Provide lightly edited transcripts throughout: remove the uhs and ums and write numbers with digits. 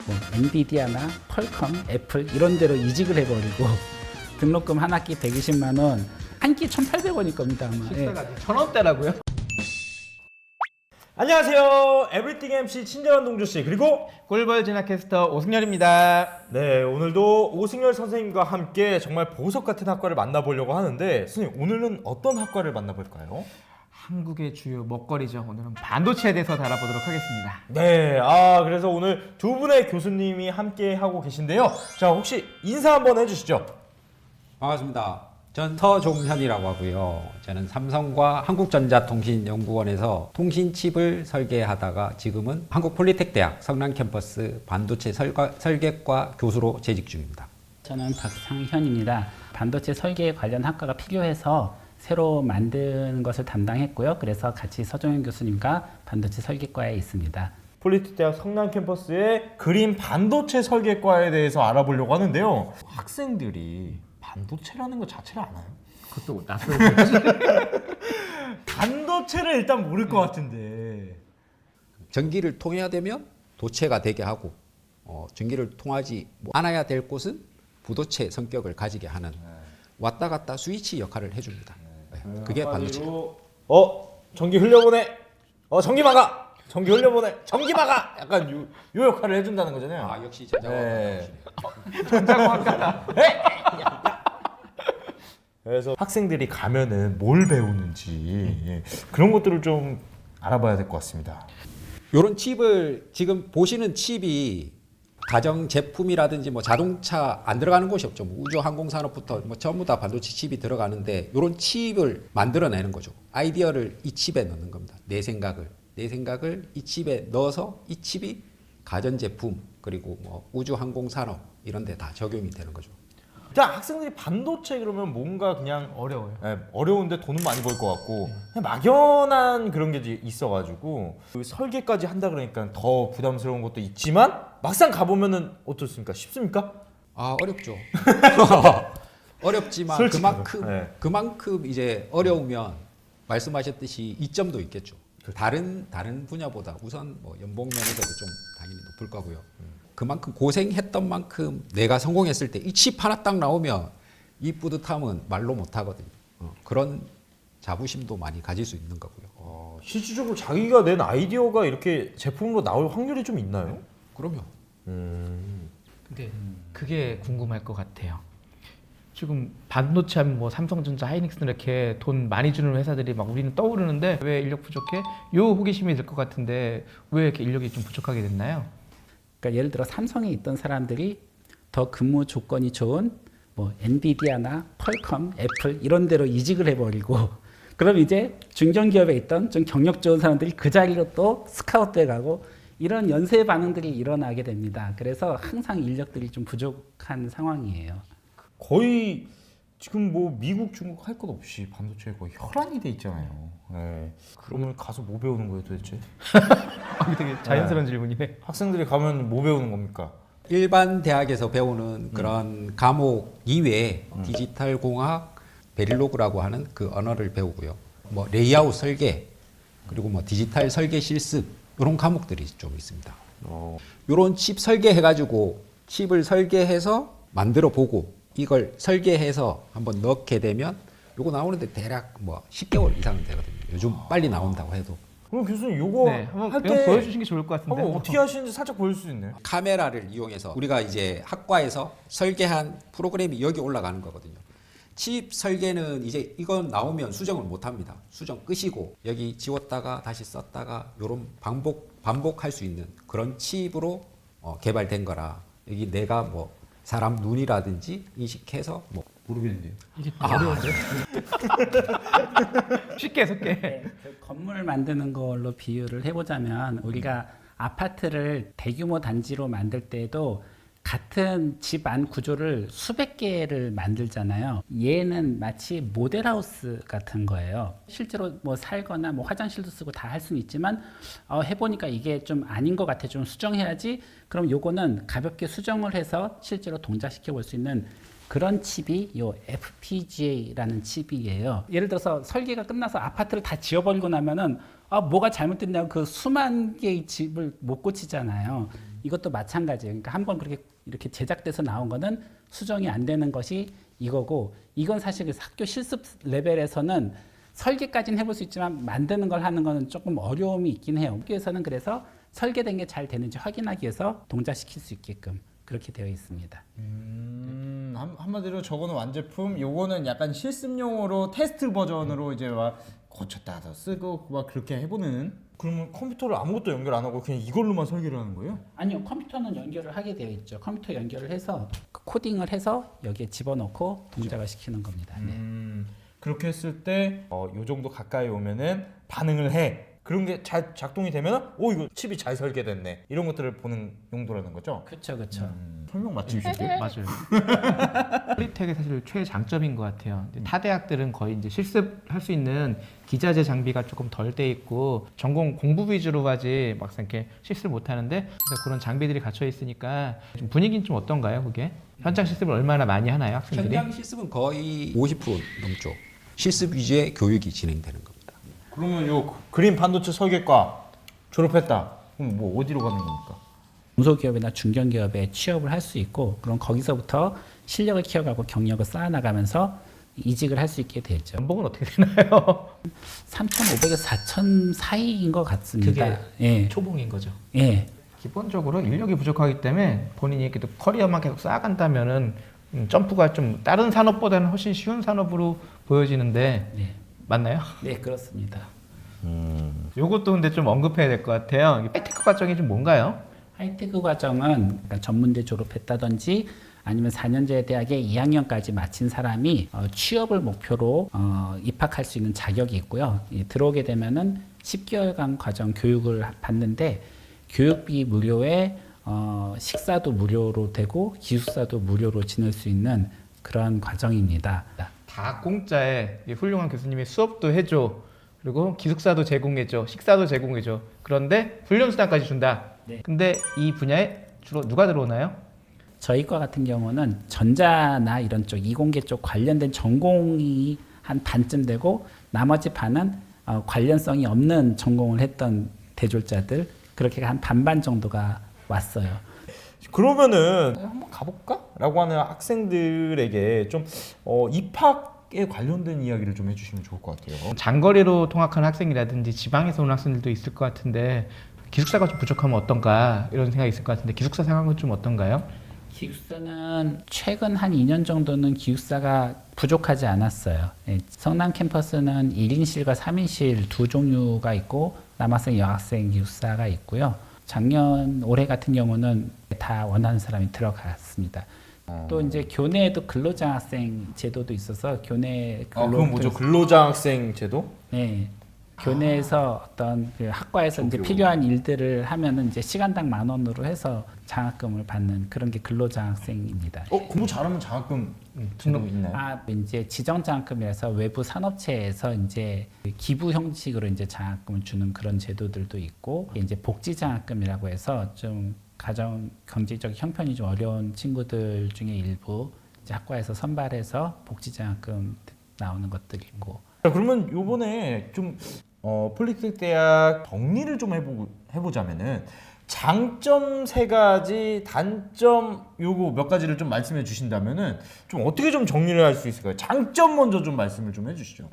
뭐 엔비디아나 퀄컴, 애플 이런 데로 이직을 해버리고 등록금 한 학기 120만 원, 한 끼 1,800원일 겁니다 아마. 식사가 1,000원대라고요? 안녕하세요. 에브리띵 MC 친절한 동주씨 그리고 꿀벌 진학캐스터 오승열입니다. 네 오늘도 오승열 선생님과 함께 정말 보석 같은 학과를 만나보려고 하는데 선생님 오늘은 어떤 학과를 만나볼까요? 한국의 주요 먹거리죠. 오늘은 반도체에 대해서 다뤄보도록 하겠습니다. 네, 그래서 오늘 두 분의 교수님이 함께 하고 계신데요. 자 혹시 인사 한번 해주시죠. 반갑습니다. 전 서종현이라고 하고요. 저는 삼성과 한국전자통신연구원에서 통신칩을 설계하다가 지금은 한국폴리텍대학 성남캠퍼스 반도체 설계과 교수로 재직 중입니다. 저는 박상현입니다. 반도체 설계에 관련 학과가 필요해서 새로 만드는 것을 담당했고요. 그래서 같이 서종현 교수님과 반도체 설계과에 있습니다. 폴리텍대학 성남 캠퍼스의 그린 반도체 설계과에 대해서 알아보려고 하는데요. 학생들이 반도체라는 것 자체를 아나요? 그것도 낯설지. 반도체를 일단 모를 것 같은데. 전기를 통해야 되면 도체가 되게 하고 전기를 통하지 않아야 될 곳은 부도체 성격을 가지게 하는 왔다 갔다 스위치 역할을 해줍니다. 그게 반도체. 전기 흘려보내. 전기 막아. 전기 흘려보내. 전기 막아. 약간 요 역할을 해준다는 거잖아요. 역시 전자공학. 전자공학과다. 그래서 학생들이 가면은 뭘 배우는지 그런 것들을 좀 알아봐야 될 것 같습니다. 이런 칩을 지금 보시는 칩이 가정 제품이라든지 자동차 안 들어가는 곳이 없죠. 우주 항공 산업부터 전부 다 반도체 칩이 들어가는데 이런 칩을 만들어내는 거죠. 아이디어를 이 칩에 넣는 겁니다. 내 생각을 이 칩에 넣어서 이 칩이 가전 제품 그리고 우주 항공 산업 이런 데 다 적용이 되는 거죠. 자, 학생들이 반도체 그러면 뭔가 그냥 어려워요. 어려운데 돈은 많이 벌 것 같고 그냥 막연한 그런 게 있어가지고 그 설계까지 한다 그러니까 더 부담스러운 것도 있지만 막상 가보면은 어떻습니까? 쉽습니까? 어렵죠. 어렵지만 솔직하게. 그만큼 이제 어려우면 말씀하셨듯이 이점도 있겠죠. 다른 분야보다 우선 연봉 면에서도 좀 당연히 높을 거고요. 그만큼 고생했던 만큼 내가 성공했을 때 이 칩 하나 딱 나오면 이 뿌듯함은 말로 못 하거든요. 그런 자부심도 많이 가질 수 있는 거고요. 실질적으로 자기가 낸 아이디어가 이렇게 제품으로 나올 확률이 좀 있나요? 그럼요. 근데 그게 궁금할 것 같아요. 지금 반도체 하면 삼성전자, 하이닉스 이렇게 돈 많이 주는 회사들이 막 우리는 떠오르는데 왜 인력 부족해? 요 호기심이 들 것 같은데 왜 이렇게 인력이 좀 부족하게 됐나요? 그러니까 예를 들어 삼성에 있던 사람들이 더 근무 조건이 좋은 엔비디아나 퀄컴, 애플 이런 데로 이직을 해버리고 그럼 이제 중견기업에 있던 좀 경력 좋은 사람들이 그 자리로 또 스카웃돼 가고 이런 연쇄 반응들이 일어나게 됩니다. 그래서 항상 인력들이 좀 부족한 상황이에요. 거의 지금 미국, 중국 할 것 없이 반도체에 거의 혈안이 돼 있잖아요. 그러면 가서 뭐 배우는 거예요 도대체? 되게 자연스러운 질문이네. 학생들이 가면 뭐 배우는 겁니까? 일반 대학에서 배우는 그런 과목 이외에 디지털 공학, 베릴로그라고 하는 그 언어를 배우고요. 레이아웃 설계 그리고 디지털 설계 실습 이런 과목들이 좀 있습니다. 이런 칩 설계해가지고 칩을 설계해서 만들어 보고 이걸 설계해서 한번 넣게 되면 요거 나오는데 대략 10개월 이상은 되거든요. 요즘 빨리 나온다고 해도. 그럼 교수님 요거 한번 할 때 보여주시는 게 좋을 것 같은데. 한번 어떻게 하시는지 살짝 보여줄 수 있나요? 카메라를 이용해서 우리가 이제 학과에서 설계한 프로그램이 여기 올라가는 거거든요. 칩 설계는 이제 이건 나오면 수정을 못 합니다. 수정 끄시고 여기 지웠다가 다시 썼다가 요런 반복할 수 있는 그런 칩으로 개발된 거라 여기 내가 사람 눈이라든지 인식해서 모르겠는데요. 이게 어려운데? 쉽게. 그 건물 만드는 걸로 비유를 해보자면 우리가 아파트를 대규모 단지로 만들 때에도 같은 집 안 구조를 수백 개를 만들잖아요. 얘는 마치 모델하우스 같은 거예요. 실제로 살거나 화장실도 쓰고 다 할 수는 있지만 해보니까 이게 좀 아닌 것 같아. 좀 수정해야지. 그럼 요거는 가볍게 수정을 해서 실제로 동작시켜 볼 수 있는 그런 칩이 요 FPGA라는 칩이에요. 예를 들어서 설계가 끝나서 아파트를 다 지어버리고 나면은 뭐가 잘못됐냐고 그 수만 개의 칩을 못 고치잖아요. 이것도 마찬가지예요. 그러니까 한번 그렇게 이렇게 제작돼서 나온 거는 수정이 안 되는 것이 이거고, 이건 사실 그 학교 실습 레벨에서는 설계까지는 해볼 수 있지만 만드는 걸 하는 거는 조금 어려움이 있긴 해요. 학교에서는 그래서 설계된 게 잘 되는지 확인하기 위해서 동작시킬 수 있게끔 그렇게 되어 있습니다. 한마디로 저거는 완제품, 요거는 약간 실습용으로 테스트 버전으로 이제 막 고쳤다 더 쓰고 막 그렇게 해보는. 그러면 컴퓨터를 아무것도 연결 안 하고 그냥 이걸로만 설계를 하는 거예요? 아니요, 컴퓨터는 연결을 하게 되어 있죠. 컴퓨터 연결을 해서 코딩을 해서 여기에 집어넣고 동작을 시키는 겁니다. 네. 그렇게 했을 때 요 정도 가까이 오면은 반응을 해. 그런 게 잘 작동이 되면은 이거 칩이 잘 설계됐네. 이런 것들을 보는 용도라는 거죠. 그렇죠, 그렇죠. 설명 맞지 주실게요? 맞아요. 폴리텍의 사실 최장점인 것 같아요. 타 대학들은 거의 이제 실습할 수 있는 기자재 장비가 조금 덜 돼 있고 전공 공부 위주로 하지 막상 이렇게 실습을 못 하는데, 그래서 그런 장비들이 갖춰 있으니까 좀 분위기는 좀 어떤가요, 그게? 현장 실습을 얼마나 많이 하나요, 학생들이? 현장 실습은 거의 50% 넘죠. 실습 위주의 교육이 진행되는 겁니다. 그러면 요 그림 반도체 설계과 졸업했다. 그럼 뭐 어디로 가는 겁니까? 중소기업이나 중견기업에 취업을 할 수 있고, 그럼 거기서부터 실력을 키워가고 경력을 쌓아나가면서 이직을 할 수 있게 되죠. 연봉은 어떻게 되나요? 3,500에서 4,000 사이인 것 같습니다. 그게 예, 초봉인 거죠. 예. 기본적으로 인력이 부족하기 때문에 본인이 이렇게 또 커리어만 계속 쌓아간다면은 점프가 좀 다른 산업보다는 훨씬 쉬운 산업으로 보여지는데 네. 맞나요? 네, 그렇습니다. 요것도 근데 좀 언급해야 될 것 같아요. 하이테크 과정이 좀 뭔가요? 하이테크 과정은 그러니까 전문대 졸업했다든지 아니면 4년제 대학에 2학년까지 마친 사람이 취업을 목표로 입학할 수 있는 자격이 있고요. 들어오게 되면은 10개월간 과정 교육을 받는데, 교육비 무료에 식사도 무료로 되고 기숙사도 무료로 지낼 수 있는 그런 과정입니다. 다 공짜에 훌륭한 교수님이 수업도 해줘, 그리고 기숙사도 제공해줘, 식사도 제공해줘. 그런데 훈련수당까지 준다. 네. 근데 이 분야에 주로 누가 들어오나요? 저희과 같은 경우는 전자나 이런 쪽 이공계 쪽 관련된 전공이 한 반쯤 되고, 나머지 반은 관련성이 없는 전공을 했던 대졸자들, 그렇게 한 반반 정도가 왔어요. 그러면은 한번 가볼까? 라고 하는 학생들에게 좀 입학에 관련된 이야기를 좀 해주시면 좋을 것 같아요. 장거리로 통학하는 학생이라든지 지방에서 온 학생들도 있을 것 같은데 기숙사가 좀 부족하면 어떤가 이런 생각이 있을 것 같은데, 기숙사 상황은 좀 어떤가요? 기숙사는 최근 한 2년 정도는 기숙사가 부족하지 않았어요. 예, 성남 캠퍼스는 1인실과 3인실 두 종류가 있고 남학생, 여학생 기숙사가 있고요. 작년, 올해 같은 경우는 다 원하는 사람이 들어갔습니다. 또 이제 교내에도 근로장학생 제도도 있어서 교내 그건 뭐죠? 근로장학생 제도? 네. 교내에서 어떤 그 학과에서 이제 필요한 일들을 하면은 이제 시간당 10,000원으로 해서 장학금을 받는 그런 게 근로장학생입니다. 공부 잘하면 장학금 제도 있나요? 이제 지정장학금이라서 외부 산업체에서 이제 기부 형식으로 이제 장학금을 주는 그런 제도들도 있고, 이제 복지장학금이라고 해서 좀 가정 경제적 형편이 좀 어려운 친구들 중에 일부 이제 학과에서 선발해서 복지장학금 나오는 것들이 있고. 그러면 요번에 좀 폴리텍 대학 정리를 좀 해보자면은 장점 3가지, 단점 요거 몇 가지를 좀 말씀해 주신다면은 좀 어떻게 좀 정리를 할 수 있을까요? 장점 먼저 좀 말씀을 좀 해주시죠.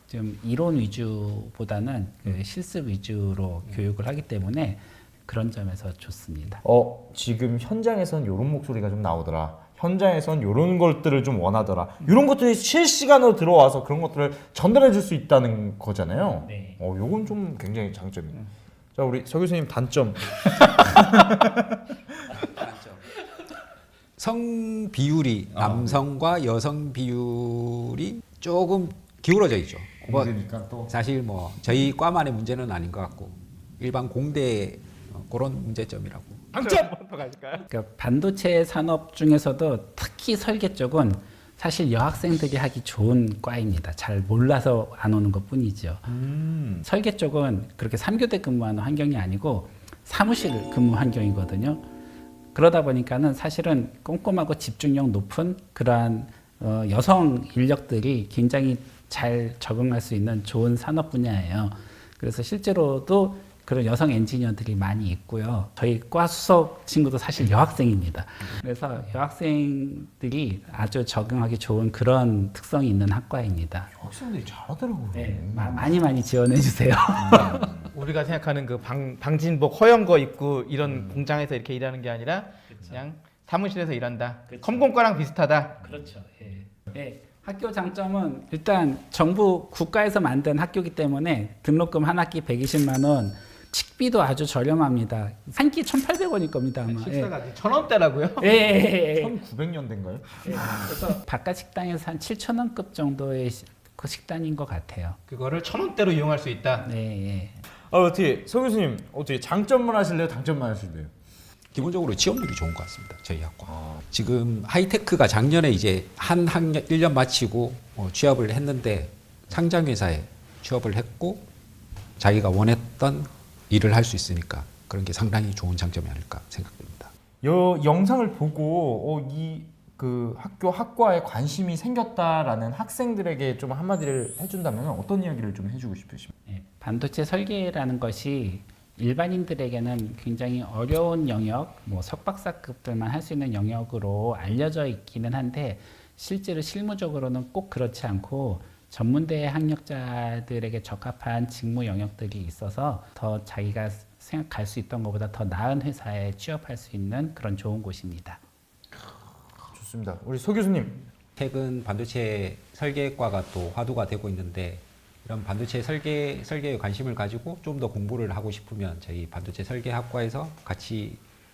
좀 이론 위주보다는 그 실습 위주로 교육을 하기 때문에 그런 점에서 좋습니다. 지금 현장에선 이런 목소리가 좀 나오더라. 현장에선 이런 것들을 좀 원하더라. 이런 것들이 실시간으로 들어와서 그런 것들을 전달해 줄 수 있다는 거잖아요. 네. 요건 좀 굉장히 장점이에요. 자, 우리 서 교수님 단점. 성 비율이 남성과 여성 비율이 조금 기울어져 있죠. 뭐 그러니까 또 사실 뭐 저희 과만의 문제는 아닌 것 같고 일반 공대 그런 문제점이라고. 장점. 그러니까 반도체 산업 중에서도 특히 설계 쪽은 사실 여학생들이 하기 좋은 과입니다. 잘 몰라서 안 오는 것뿐이죠. 설계 쪽은 그렇게 3교대 근무하는 환경이 아니고 사무실 근무 환경이거든요. 그러다 보니까는 사실은 꼼꼼하고 집중력 높은 그러한 여성 인력들이 굉장히 잘 적응할 수 있는 좋은 산업 분야예요. 그래서 실제로도 그런 여성 엔지니어들이 많이 있고요. 저희 과 수석 친구도 사실 여학생입니다. 그래서 여학생들이 아주 적응하기 좋은 그런 특성이 있는 학과입니다. 학생들이 잘하더라고요. 네, 많이 지원해 주세요. 우리가 생각하는 그 방진복 허연 거 입고 이런 공장에서 이렇게 일하는 게 아니라 그냥 사무실에서 일한다. 컴공과랑 비슷하다. 그렇죠. 예. 네, 학교 장점은 일단 정부 국가에서 만든 학교이기 때문에 등록금 한 학기 120만 원, 식비도 아주 저렴합니다. 한 끼 1,800원일 겁니다 아마. 식사가 1,000원대라고요? 예. 1900년대인가요? 그래서 바깥 식당에서 한 7,000원급 정도의 그 식단인 것 같아요. 그거를 1,000원대로 이용할 수 있다. 네. 어떻게 서 교수님 어떻게 장점만 하실래요? 단점만 하실래요? 기본적으로 지원율이 좋은 것 같습니다. 저희 학과. 지금 하이테크가 작년에 이제 한 학년 1년 마치고 취업을 했는데 상장 회사에 취업을 했고 자기가 원했던 일을 할 수 있으니까 그런 게 상당히 좋은 장점이 아닐까 생각됩니다. 이 영상을 보고 이 그 학과에 관심이 생겼다라는 학생들에게 좀 한마디를 해준다면 어떤 이야기를 좀 해주고 싶으십니까? 네. 반도체 설계라는 것이 일반인들에게는 굉장히 어려운 영역, 뭐 석박사급들만 할 수 있는 영역으로 알려져 있기는 한데 실제로 실무적으로는 꼭 그렇지 않고 전문대 학력자들에게 적합한 직무 영역들이 있어서 더 자기가 생각할 수 있던 것보다 더 나은 회사에 취업할 수 있는 그런 좋은 곳입니다. 좋습니다. 우리 서 교수님. 최근 반도체 설계과가 또 화두가 되고 있는데 이런 반도체 설계에 관심을 가지고 좀 더 공부를 하고 싶으면 저희 반도체 설계학과에서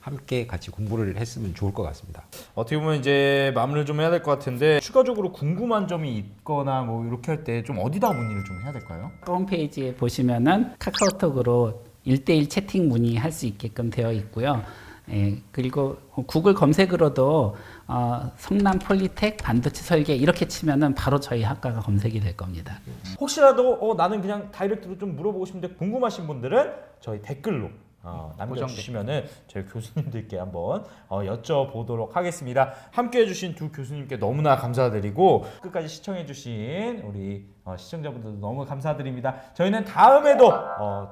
함께 같이 공부를 했으면 좋을 것 같습니다. 어떻게 보면 이제 마무리를 좀 해야 될 것 같은데 추가적으로 궁금한 점이 있거나 뭐 이렇게 할 때 좀 어디다 문의를 좀 해야 될까요? 홈페이지에 보시면은 카카오톡으로 1대1 채팅 문의할 수 있게끔 되어 있고요. 예, 그리고 구글 검색으로도 성남 폴리텍 반도체 설계 이렇게 치면은 바로 저희 학과가 검색이 될 겁니다. 혹시라도 나는 그냥 다이렉트로 좀 물어보고 싶은데 궁금하신 분들은 저희 댓글로 남겨주시면은 저희 교수님들께 한번 여쭤보도록 하겠습니다. 함께 해주신 두 교수님께 너무나 감사드리고 끝까지 시청해주신 우리 시청자분들도 너무 감사드립니다. 저희는 다음에도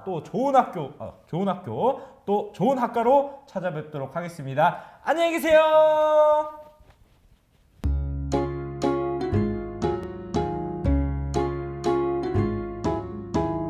또 좋은 학교 또 좋은 학과로 찾아뵙도록 하겠습니다. 안녕히 계세요.